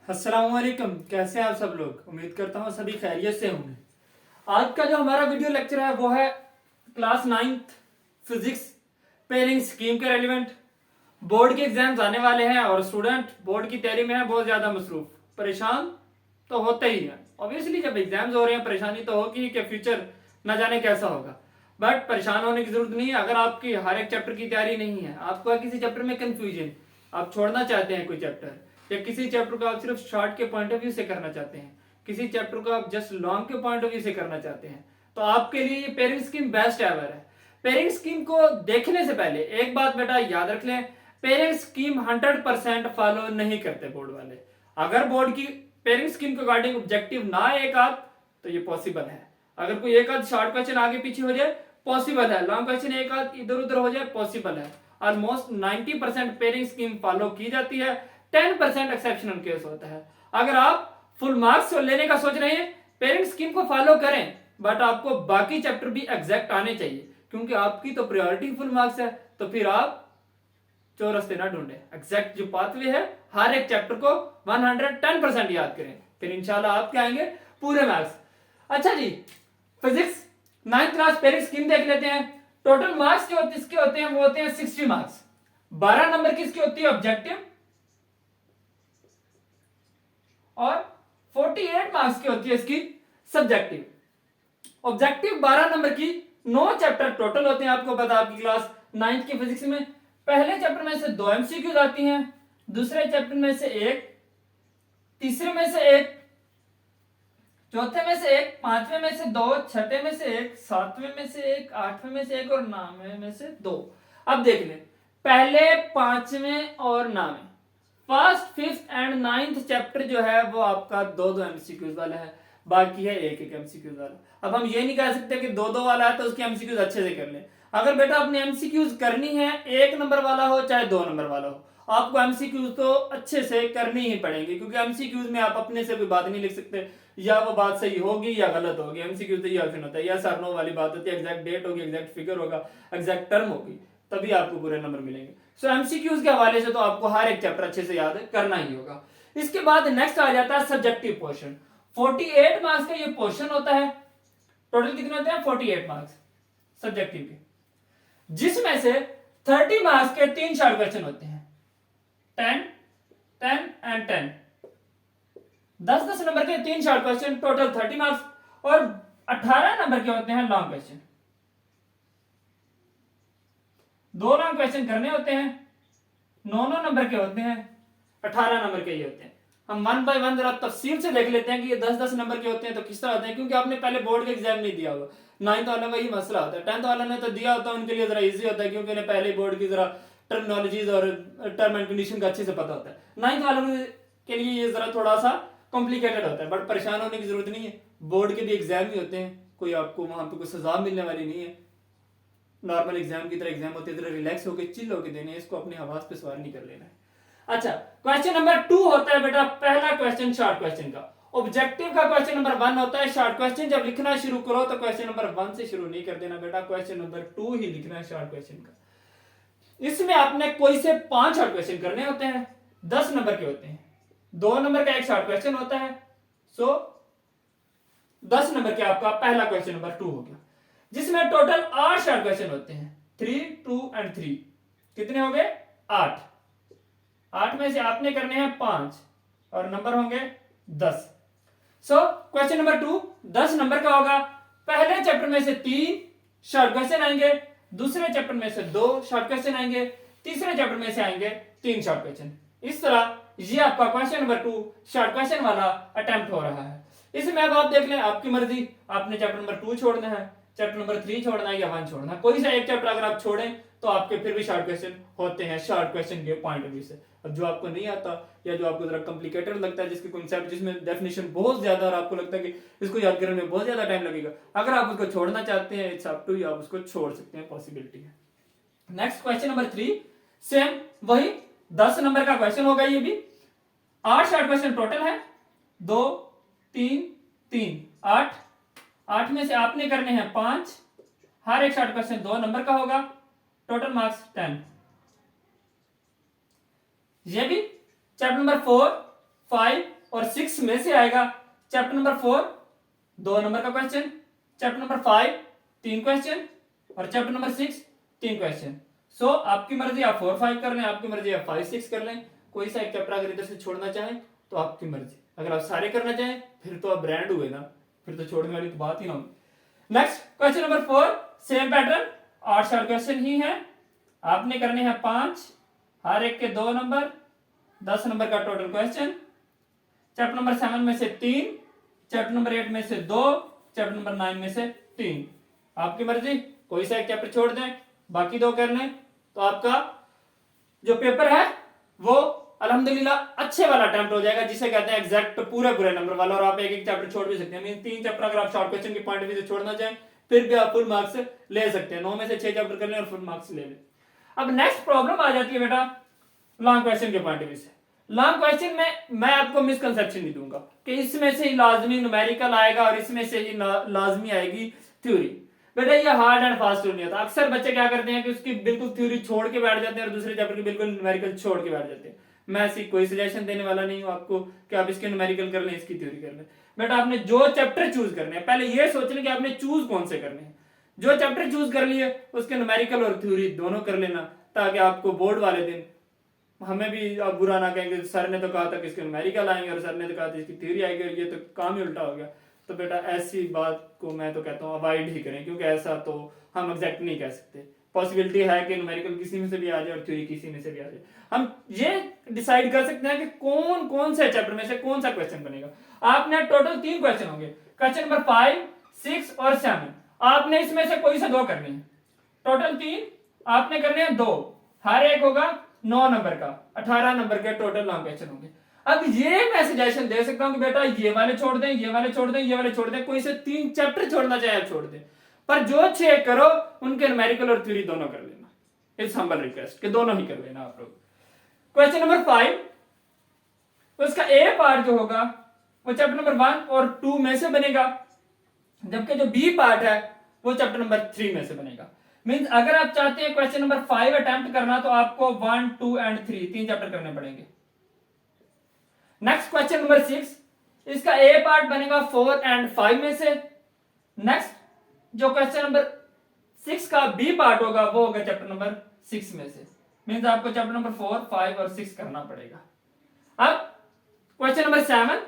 अस्सलामुअलैकुम। कैसे हैं आप सब लोग? उम्मीद करता हूँ सभी खैरियत से होंगे। आज का जो हमारा वीडियो लेक्चर है वो है class 9th physics pairing scheme के रेलिवेंट। बोर्ड के एग्जाम्स आने वाले हैं और स्टूडेंट बोर्ड की तैयारी में है बहुत ज़्यादा मसरूफ। परेशान तो होते ही है, ऑब्वियसली जब एग्जाम्स हो रहे हैं परेशानी तो होगी कि फ्यूचर न जाने कैसा होगा। बट परेशान होने की जरूरत नहीं है। अगर आपकी हर एक चैप्टर की तैयारी नहीं है, आपको किसी चैप्टर में कंफ्यूजन, आप छोड़ना चाहते हैं कोई चैप्टर, या किसी चैप्टर को आप सिर्फ शॉर्ट के पॉइंट ऑफ व्यू से करना चाहते हैं, किसी चैप्टर को आप जस्ट लॉन्ग के पॉइंट ऑफ व्यू से करना चाहते हैं, तो आपके लिए ये पेयरिंग स्कीम बेस्ट एवर है। पेयरिंग स्कीम को देखने से पहले एक बात बेटा याद रख लें, पेयरिंग स्कीम 100% फॉलो नहीं करते बोर्ड वाले। अगर बोर्ड की पेयरिंग स्कीम के अकॉर्डिंग ऑब्जेक्टिव ना एक आध तो ये पॉसिबल है। अगर कोई एक आध शॉर्ट क्वेश्चन आगे पीछे हो जाए पॉसिबल है, लॉन्ग क्वेश्चन एक आध इधर उधर हो जाए पॉसिबल है। ऑलमोस्ट 90% पेयरिंग स्कीम फॉलो की जाती है, 10% एक्सेप्शनल केस होता है। अगर आप फुल मार्क्स लेने का सोच रहे हैं पेयरिंग स्कीम को फॉलो करें, बट आपको बाकी चैप्टर भी एग्जैक्ट आने चाहिए, क्योंकि आपकी तो प्रायोरिटी फुल मार्क्स है। तो फिर आप चौरस्ते ना ढूंढे, एग्जैक्ट जो पाथवे है हर एक चैप्टर को 110% याद करें, फिर इंशाल्लाह आपके आएंगे पूरे मार्क्स। अच्छा जी, physics 9th class pairing scheme देख लेते हैं। टोटल मार्क्स जो इसके होते हैं वो होते हैं 60 मार्क्स। 12 नंबर की इसकी होती है ऑब्जेक्टिव और 48 मार्क्स की होती है इसकी सब्जेक्टिव। ऑब्जेक्टिव 12 नंबर की 9 चैप्टर टोटल होते हैं। आपको पता आपकी क्लास 9th की फिजिक्स में पहले चैप्टर में से 2 एमसीक्यूज आती हैं, दूसरे चैप्टर में से एक, तीसरे में से एक, चौथे में से एक, पांचवें में से 2, छठे में से एक, सातवें में से एक, आठवें में से एक और 9वें में से 2। अब देख ले, पहले, पांचवें और 9वें, first, fifth and 9th chapter जो है वो आपका 2-2 एमसीक्यूज वाला है, बाकी है एक एमसीक्यूज वाला। अब हम ये नहीं कह सकते कि 2-2 वाला है तो उसके एमसीक्यूज अच्छे से कर ले। अगर बेटा अपने एमसीक्यूज करनी है, 1 नंबर वाला हो चाहे 2 नंबर वाला हो, आपको एमसीक्यूज तो अच्छे से करनी ही पड़ेंगी, क्योंकि एमसीक्यूज में आप अपने से कोई बात नहीं लिख सकते, या वो बात सही होगी या गलत होगी। एमसीक्यूज तो ये ऑप्शन होता है, या सर नो वाली बात होती है, एग्जैक्ट डेट होगी, एग्जैक्ट फिगर होगा, एग्जैक्ट टर्म होगी, तभी आपको पूरे नंबर मिलेंगे। सो एमसीक्यूज के हवाले से तो आपको हर एक चैप्टर अच्छे से याद करना ही होगा। इसके बाद नेक्स्ट आ जाता है सब्जेक्टिव पोर्शन। 48 मार्क्स का ये पोर्शन होता है। टोटल कितने होते हैं? 48 मार्क्स सब्जेक्टिव के, जिसमें से 30 मार्क्स के 3 शॉर्ट क्वेश्चन होते हैं, 10, 10 एंड 10। 10-10 नंबर के 3 शॉर्ट क्वेश्चन, टोटल 30 मार्क्स, और 18 नंबर के होते हैं लॉन्ग क्वेश्चन। 2 लॉन्ग क्वेश्चन करने होते हैं, 9 नंबर के होते हैं, 18 नंबर के ही होते हैं। हम 1 बाय 1 जरा तफसील से देख लेते हैं कि ये 10-10 नंबर के होते हैं तो किस तरह होते हैं, क्योंकि आपने पहले बोर्ड का एग्जाम नहीं दिया होगा। 9th वालों का ये मसला होता है, 10th वालों ने तो दिया होता है, उनके लिए जरा इजी होता है, क्योंकि उन्हें पहले बोर्ड की जरा टर्मिनोलॉजीज और टर्म एंड कंडीशन का अच्छे से पता होता है। 9th वालों के लिए ये जरा थोड़ा सा कॉम्प्लिकेटेड होता है, बट परेशान होने की जरूरत नहीं है। बोर्ड के भी एग्जाम ही होते हैं, कोई आपको वहां पे कोई सजा मिलने वाली नहीं है। नॉर्मल एग्जाम की तरह एग्जाम होते हैं, रिलैक्स होकर चिल होकर देने, इसको अपने आवाज पे सवार नहीं कर लेना है। अच्छा, क्वेश्चन नंबर 2 होता है बेटा पहला क्वेश्चन शॉर्ट क्वेश्चन का। ऑब्जेक्टिव का क्वेश्चन नंबर 1 होता है। शॉर्ट क्वेश्चन जब लिखना शुरू करो तो क्वेश्चन नंबर 1 से शुरू नहीं कर देना बेटा, क्वेश्चन नंबर 2 ही लिखना है शॉर्ट क्वेश्चन का। इसमें आपने कोई से 5 शॉर्ट क्वेश्चन करने होते हैं, 10 नंबर के होते हैं, 2 नंबर का एक शॉर्ट क्वेश्चन होता है। सो 10 नंबर के आपका पहला क्वेश्चन नंबर 2 हो गया, जिसमें टोटल 8 शॉर्ट क्वेश्चन होते हैं, 3, 2 एंड 3। कितने हो गए? 8। 8 में से आपने करने हैं 5 और नंबर होंगे 10। सो क्वेश्चन नंबर 2 10 नंबर का होगा। पहले चैप्टर में से 3 शॉर्ट क्वेश्चन आएंगे, दूसरे चैप्टर में से 2 शॉर्ट क्वेश्चन आएंगे, तीसरे चैप्टर में से आएंगे 3 शॉर्ट क्वेश्चन। इस तरह ये आपका क्वेश्चन नंबर 2 शॉर्ट क्वेश्चन वाला अटेम्प्ट हो रहा है। इसमें अब आप देख लें, आपकी मर्जी, आपने चैप्टर नंबर 2 छोड़ना है, चैप्टर नंबर 3 छोड़ना है या 1 छोड़ना है। कोई सा एक चैप्टर अगर आप छोड़ें तो आपके फिर भी शॉर्ट क्वेश्चन होते हैं शॉर्ट क्वेश्चन के पॉइंट ऑफ व्यू से। अब जो आपको नहीं आता या जो आपको जरा कॉम्प्लिकेटेड लगता है, जिसके कॉन्सेप्ट जिसमें डेफिनेशन बहुत ज्यादा और आपको लगता है कि इसको याद करने में बहुत ज्यादा टाइम लगेगा, अगर आप उसको छोड़ना चाहते हैं इट्स अप टू यू, आप उसको छोड़ सकते हैं, पॉसिबिलिटी है। नेक्स्ट क्वेश्चन नंबर 3 सेम वही 10 नंबर का क्वेश्चन होगा। ये भी 8 शॉर्ट क्वेश्चन टोटल है, 2, 3, 3, 8। 8 में से आपने करने हैं 5, हर एक शॉर्ट क्वेश्चन 2 नंबर का होगा, टोटल मार्क्स 10। ये भी चैप्टर नंबर 4 5 और 6 में से आएगा। चैप्टर नंबर 4 2 नंबर का क्वेश्चन, चैप्टर नंबर 5 3 क्वेश्चन और चैप्टर नंबर 6 3 क्वेश्चन। सो आपकी मर्जी, आप 4 5 कर लें, आपकी मर्जी आप 5 6 कर लें। कोई सा एक चैप्टर अगर इधर से छोड़ना चाहें तो आपकी मर्जी, अगर आप सारे करना चाहें फिर तो आप ब्रांड हुए ना, फिर तो छोड़ने वाली तो बात ही ना होगी। Next question number 4 same pattern, 8 short question ही है। आपने करने हैं 5, हर एक के 2 नंबर, 10 नंबर का टोटल क्वेश्चन। चैप्टर नंबर 7 में से 3, चैप्टर नंबर 8 में से 2, चैप्टर नंबर 9 में से 3। आपकी मर्जी, कोई सा एक चैप्टर छोड़ दें, बाकी 2 कर लें, तो आपका जो पेपर है वो अल्हम्दुलिल्लाह अच्छे वाला अटेम्प्ट हो जाएगा, जिसे कहते हैं एग्जैक्ट पूरे पूरे नंबर वाला। और आप एक एक चैप्टर छोड़ भी सकते हैं, मीन 3 चैप्टर अगर आप शॉर्ट क्वेश्चन के पॉइंट ऑफ व्यू से छोड़ना चाहें फिर भी आप फुल मार्क्स ले सकते हैं। 9 में से 6 चैप्टर कर लें और फुल मार्क्स ले लें। अब नेक्स्ट प्रॉब्लम आ जाती है बेटा लॉन्ग क्वेश्चन के पॉइंट ऑफ व्यू से। लॉन्ग क्वेश्चन में मैं आपको मिसकंसेप्शन नहीं दूंगा कि इसमें से ही लाजमी न्यूमेरिकल आएगा और इसमें से ही लाजमी आएगी थ्योरी। बेटा ये हार्ड एंड फास्ट नहीं होता। अक्सर बच्चे क्या करते हैं कि उसकी बिल्कुल थ्योरी छोड़ के बैठ जाते हैं और दूसरे चैप्टर की बिल्कुल न्यूमेरिकल छोड़ के बैठ जाते हैं। मैं ऐसी कोई सजेशन देने वाला नहीं हूं आपको कि आप इसके न्यूमेरिकल कर लें, इसकी थ्योरी कर लें। बेटा आपने जो चैप्टर चूज करने हैं पहले ये सोच लें कि आपने चूज कौन से करने हैं। जो चैप्टर चूज कर लिए उसके न्यूमेरिकल और थ्योरी दोनों कर लेना, ताकि आपको बोर्ड वाले दिन हमें भी आप बुरा ना कहेंगे सर ने तो कहा था कि इसके न्यूमेरिकल आएंगे और सर ने तो कहा था इसकी थ्योरी आएगी और ये तो काम ही उल्टा हो गया। तो बेटा ऐसी बात को मैं तो कहता हूँ अवॉइड ही करें, क्योंकि ऐसा तो हम एग्जैक्ट नहीं कह सकते। पॉसिबिलिटी है कि न्यूमेरिकल किसी में से भी आ जाए और थ्योरी किसी में से भी आ जाए। हम ये डिसाइड कर सकते हैं कि कौन कौन से चैप्टर में से कौन सा क्वेश्चन बनेगा। आपने टोटल 3 क्वेश्चन होंगे, क्वेश्चन नंबर 5 6 और 7। आपने इसमें से कोई से 2 करने हैं। टोटल 3 आपने करने हैं 2, हर एक होगा 9 नंबर का, 18 नंबर के टोटल लॉन्ग क्वेश्चन होंगे। अब ये मैं सजेशन दे सकता हूं कि बेटा ये वाले छोड़ दें, ये वाले छोड़ दें, ये वाले छोड़ दें, कोई से 3 चैप्टर छोड़ना चाहे छोड़ दें, पर जो 6 करो उनके न्यूमेरिकल और थ्योरी दोनों कर लेना। इट्स हम्बल रिक्वेस्ट कि दोनों ही कर लेना आप लोग। क्वेश्चन नंबर 5 उसका ए पार्ट जो होगा वो चैप्टर नंबर 1 और 2 में से बनेगा, जबकि जो बी पार्ट है वो चैप्टर नंबर 3 में से बनेगा। मींस अगर आप चाहते हैं क्वेश्चन नंबर 5 अटेम्प्ट करना तो आपको 1 2 एंड 3 चैप्टर करने पड़ेंगे। नेक्स्ट क्वेश्चन नंबर 6 इसका ए पार्ट बनेगा 4 एंड 5 में से। नेक्स्ट जो क्वेश्चन नंबर 6 का बी पार्ट होगा वो होगा चैप्टर नंबर 6 में से। मींस आपको चैप्टर नंबर 4 5 और 6 करना पड़ेगा। अब क्वेश्चन नंबर 7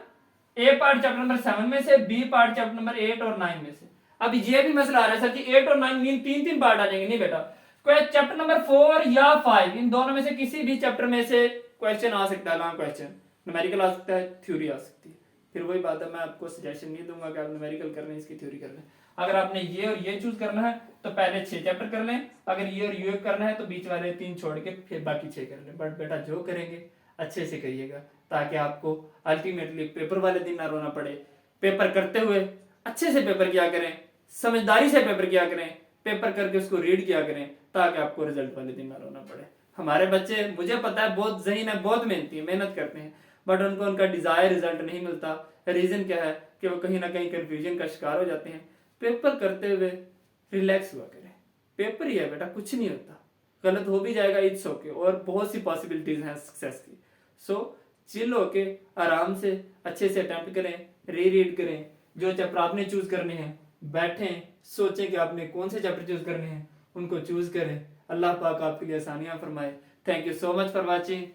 ए पार्ट चैप्टर नंबर 7 में से, बी पार्ट चैप्टर नंबर 8 और 9 में से। अब ये भी मसला आ रहा है सर कि 8 और 9 मीन 3 पार्ट आ जाएंगे। नहीं बेटा, चैप्टर नंबर 4 या 5 इन दोनों में से किसी भी चैप्टर में से क्वेश्चन आ सकता है, लॉन्ग क्वेश्चन न्यूमेरिकल आ सकता है, थ्योरी आ सकती है। फिर वही बात है, मैं आपको सजेशन नहीं दूंगा कि आप न्यूमेरिकल कर लें, इसकी थ्योरी कर लें। अगर आपने ये और ये चूज करना है तो पहले 6 चैप्टर कर लें, अगर ये और ये करना है तो बीच वाले 3 छोड़ के फिर बाकी 6 कर लें। बट बेटा जो करेंगे अच्छे से करिएगा, ताकि आपको अल्टीमेटली पेपर वाले दिन ना रोना पड़े। पेपर करते हुए अच्छे से पेपर किया करें, समझदारी से पेपर किया करें, पेपर करके उसको रीड किया करें, ताकि आपको रिजल्ट वाले दिन ना रोना पड़े। हमारे बच्चे, मुझे पता है, बहुत ज़हीन है, बहुत मेहनती है, मेहनत करते हैं, बट उनको उनका डिजायर रिजल्ट नहीं मिलता। रीजन क्या है कि वो कहीं ना कहीं कंफ्यूजन का शिकार हो जाते हैं। पेपर करते हुए रिलैक्स हुआ करें, पेपर ही है बेटा, कुछ नहीं होता, गलत हो भी जाएगा, इट्स ओके, और बहुत सी पॉसिबिलिटीज हैं सक्सेस की। सो चिल होके आराम से अच्छे से अटेम्प्ट करें, रीड करें, जो चैप्टर आपने चूज करने हैं बैठें, सोचें कि आपने कौन से चैप्टर चूज करने हैं, उनको चूज करें। अल्लाह पाक आपके लिए आसानियां फरमाए। Thank you so much for watching.